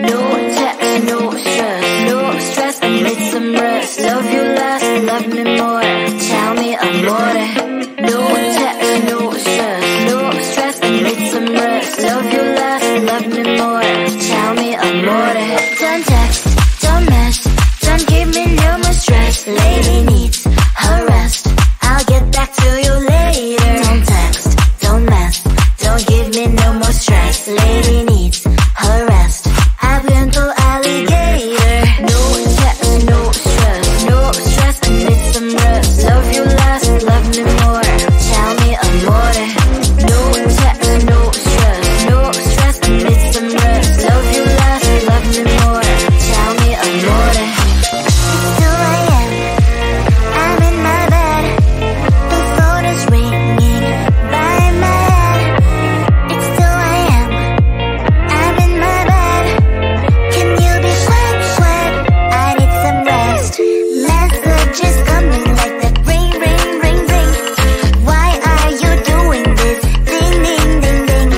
No text, no stress, no stress, I need some rest. Love you less, love me more, tell me amore. No text, no stress, no stress, I need some rest. Love you less, love me more, tell me amore. Don't text, don't mess, don't give me no more stress. Lady needs her rest, I'll get back to you later. Don't text, don't mess, don't give me no more stress. Lady needs her rest, I've been to alligator. No text, no stress, no stress, I need some rest. Love you less, love me more, tell me amore. No text, no stress, no stress, I need some rest. Love you less, love me more, tell me amore. It's 2 a.m., I'm in my bed, the phone is ringing by my head. It's 2 a.m., I'm in my bed, can you be sweat, sweat? I need some rest. Messages coming like that, ring, ring, ring, ring. Why are you doing this? Ding, ding, ding, ding.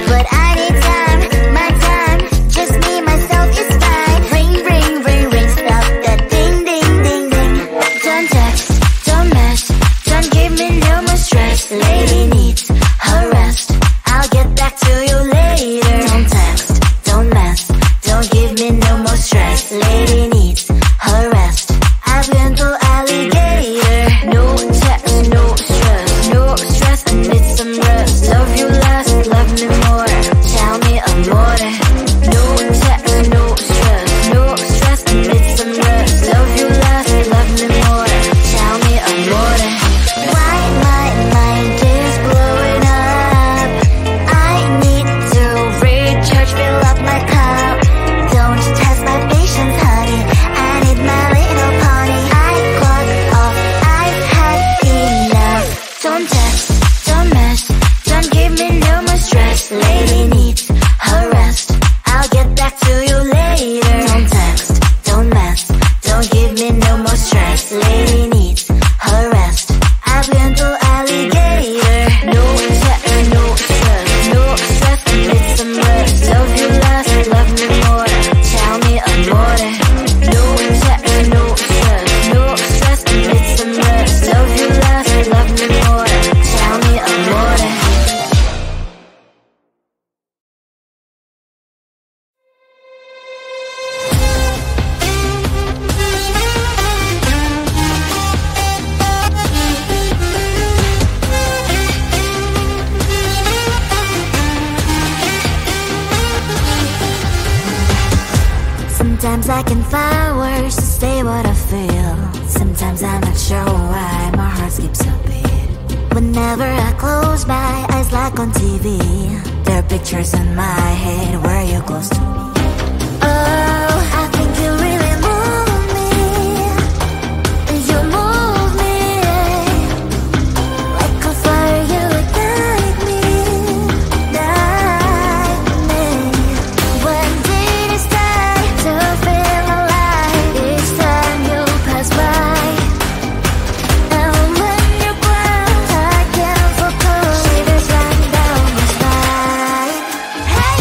But I need time, my time, just me, myself is fine. Ring, ring, ring, ring, stop that ding, ding, ding, ding. Don't text, don't mess, don't give me no more stress. Lady needs her rest, I'll get back to you later. Don't text, don't mess, don't give me no more stress. Lady needs her rest, I've been to alligator. No text, no stress, no stress, I need some rest. Love you less, love me more, tell me amore. No text, no stress, no stress, I need some rest. Love you less, love me more, tell me amore. Why my mind is blowing up, I need to recharge, fill up my cup. Don't test my patience, honey, I need my little pony. I clock off, I've had enough. Don't text, don't mess, don't give me no more stress. Lady needs her rest, I'll get back to you later. Don't text, don't mess, don't give me no more stress. Lady needs her rest, I've been to alligator. No text, no stress, no stress, I need some rest. Love you less, love me more, tell me amore. No text, no stress, no stress, I need some rest. Love you less, love me more, tell me amore. Sometimes I can find words to say what I feel. Sometimes I'm not sure why my heart skips a beat. Whenever I close my eyes like on TV, there are pictures in my head where you're close to me. Oh, I think you really move me. You move me like a fire, you ignite me, ignite me. When did it start to feel alive? Each time you pass by, and when you glance, I can't focus. Shivers run down my spine. Hey.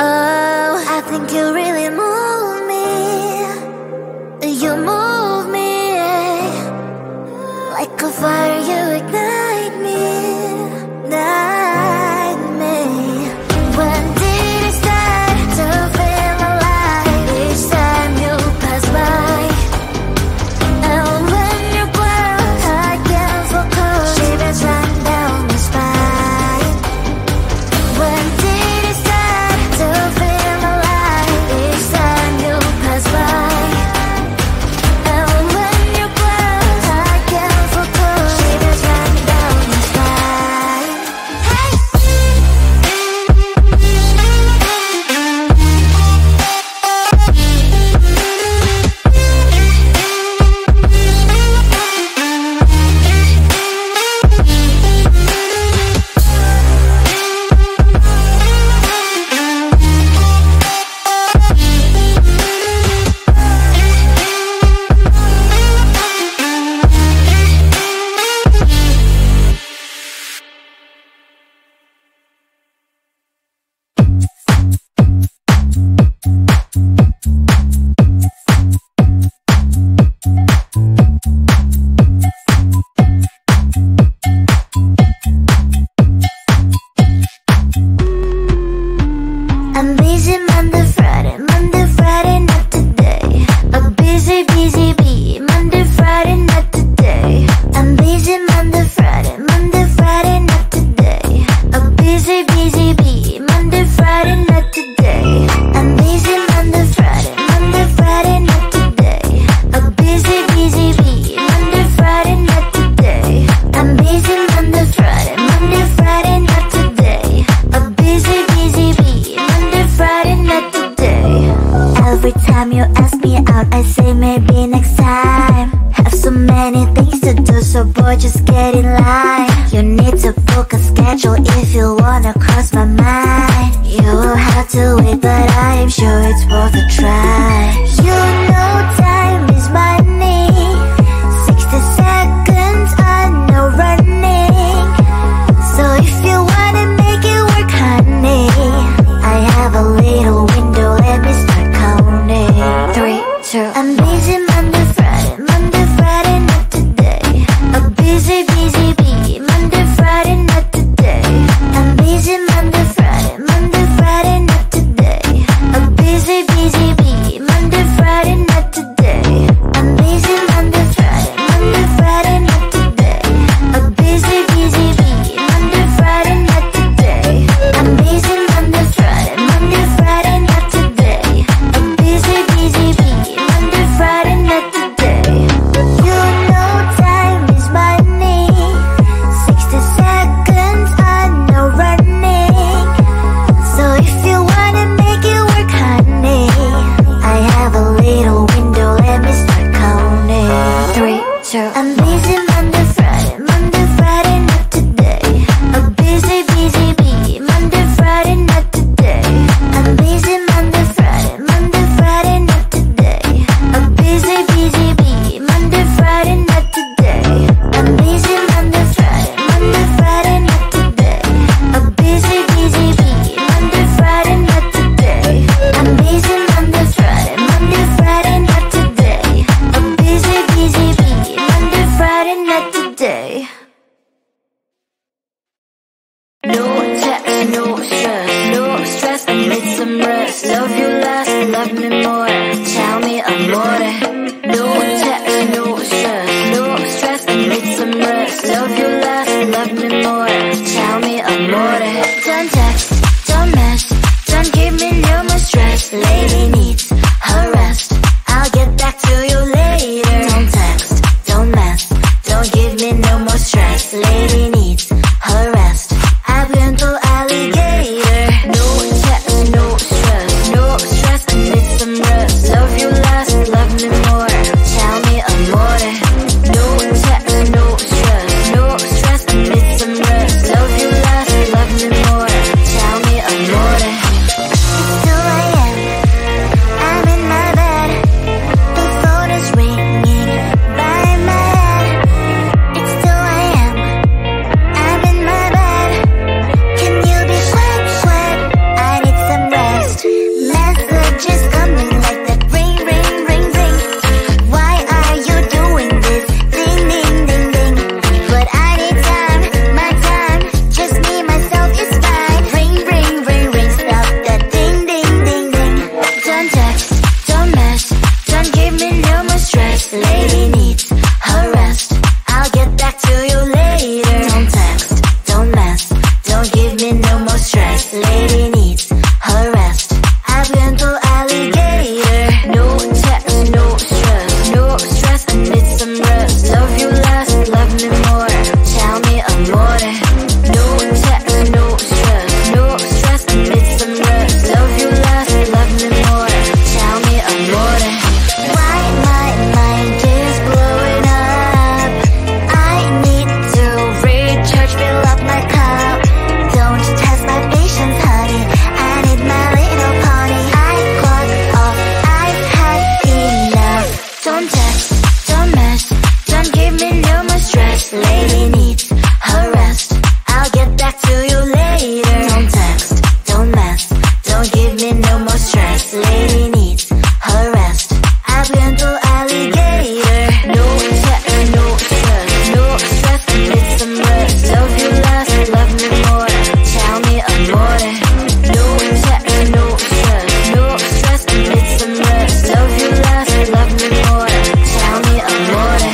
Oh, I think you really move me. You move me like a fire, you ignite me, ignite me. When did it start to feel alive? Each time you pass by, and when you glance, I can't focus. Shivers run down my spine. When did it start to feel alive? Each time you pass by, and when you glance, I can't focus. Shivers Every time you ask me out, I say maybe next time. Have so many things to do, so boy, just get in line. You need to book a schedule if you wanna cross my mind. You will have to wait, but I am sure it's worth a try. You know time is money. 60 seconds are no running. So if you wanna make it work, honey, I have a little window, let me start counting. 3, 2, I'm busy Monday, Friday, not today. A busy bee, Monday, Friday, not today. I'm busy Monday, Friday, not today. A busy bee, Monday, Friday, not today. I'm busy Monday, Friday, not today. A busy bee, Monday, Friday, not today. I'm busy Monday, Friday, not today. A busy bee, Monday, Friday, not today. You know time is money. 60 seconds are no running. So if you wanna make it work, honey, I have a little window, let me start counting. 3, 2, I'm busy Monday, Friday, not today. A busy bee, Monday, Friday, not today. I'm busy Monday, Friday, not today. A busy bee, Monday, Friday, not today. I'm busy Monday, Friday, not today. A busy bee, Monday, Friday, not today. I'm busy Monday, Friday, not today. A busy bee, Monday, Friday, not today. No text, no stress, I need some rest. Love you less, love me more. Tell me amore. No text, no stress, I need some rest. Love you less, love me more. Tell me amore. Don't text, don't mess, don't give me no more stress. Lady needs her rest, I'll get back to you later. Don't text, don't mess, don't give me no more stress. Lady needs her rest, I've been to alligator. No text, no stress, I need some rest. Love you less, love me more. Tell me amore. No text, no stress, I need some rest. Love you less, love me more. Tell me amore. It's 2 a.m., I'm in my bed. The phone is ringing by my head. It's 2 a.m., I'm in my bed. Can you be sweat? I need some rest. Messages coming like that ring. Why are you doing this? Ding, ding, ding, ding. But I need time, my time. Just me, myself is fine. Ring. Stop that ding, ding, ding, ding. Don't text, don't mess, don't give me no more stress. Lady needs her rest, I'll get back to you later. Don't text, don't mess, don't give me no more stress. Lady needs her rest, I've been to alligator. No text, no stress, I need some rest. Love you less, love me more. Tell me amore. No text, no stress, I need some rest. Love you less, love me more. Tell me amore. Why my mind is blowing up? I need to recharge, fill up my cup. Don't test my patience, honey, I need my little pony. I clock off, I've had enough. Don't text, don't mess, don't give me no more stress. Lady needs her rest, I'll get back to you later. Don't text, don't mess, don't give me no more stress. Lady needs her rest, I've been to alligator. No text, no stress, I need some rest. Love you less, love me more. Tell me amore. No text, no stress, I need some rest. Love you less, love me more. Tell me amore.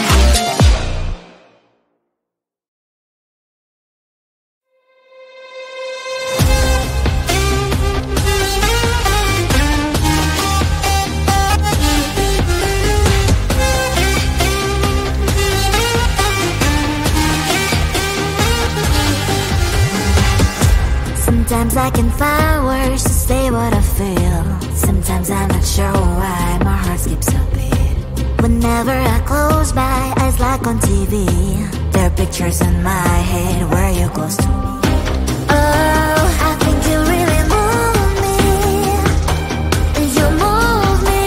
Sometimes I can find words to say what I feel. Sometimes I'm not sure why my heart skips a beat. Whenever I close my eyes like on TV, there are pictures in my head where you're close to me. Oh, I think you really move me. You move me.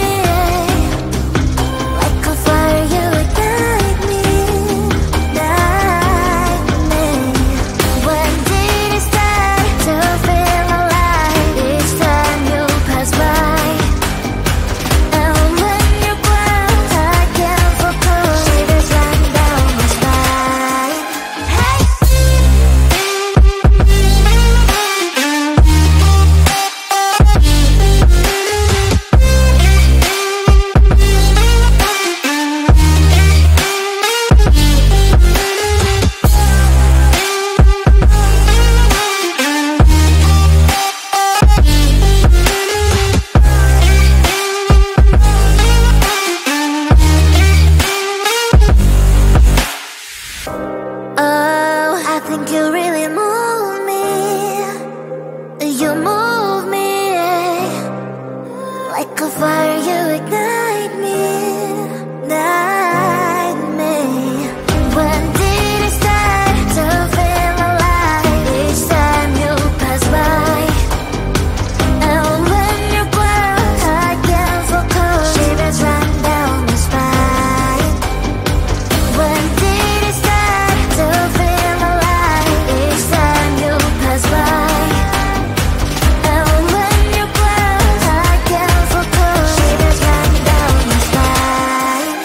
Like a fire you ignite me. Ignite me. When did it start to feel alive? Each time you pass by. And when you glance, I can't focus. Shivers run down my spine. Hey! Oh, I think you really move me. You move me. Like a fire you ignite me. Ignite me. When did it start to feel alive? Each time you pass by. And when you glance, I can't focus. Shivers run down my spine. When did it start to feel alive? Each time you pass by. And when you glance, I can't focus. Shivers run down my spine.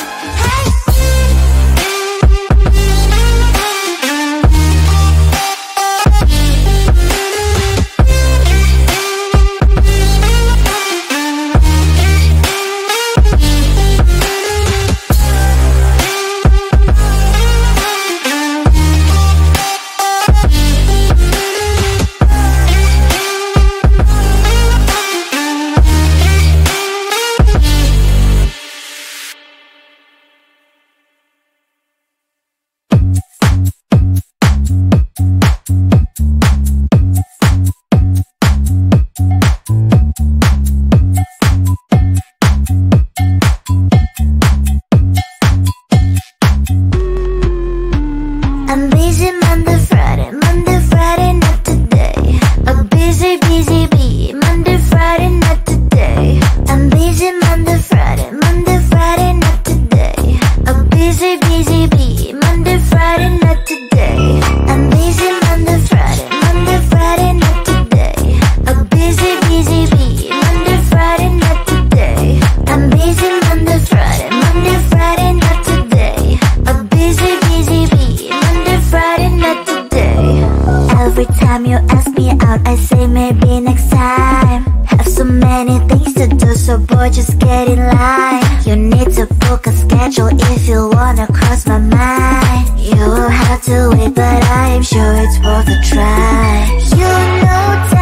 Hey! I'm busy Monday, Friday, not today. A busy bee, Monday, Friday, not today. I'm busy Monday, Friday, not today. A busy bee, Monday, Friday, not today. I'm busy Monday, Friday, not today. A busy bee, Monday, Friday, not today. I'm busy Monday, Friday, not today. A busy bee, Monday, Friday, not today. Every time you ask me out, I say maybe next time. Have so many things to do, so boy, just get in line. You need to book a schedule if you wanna cross my mind. You will have to wait, but I am sure it's worth a try. You know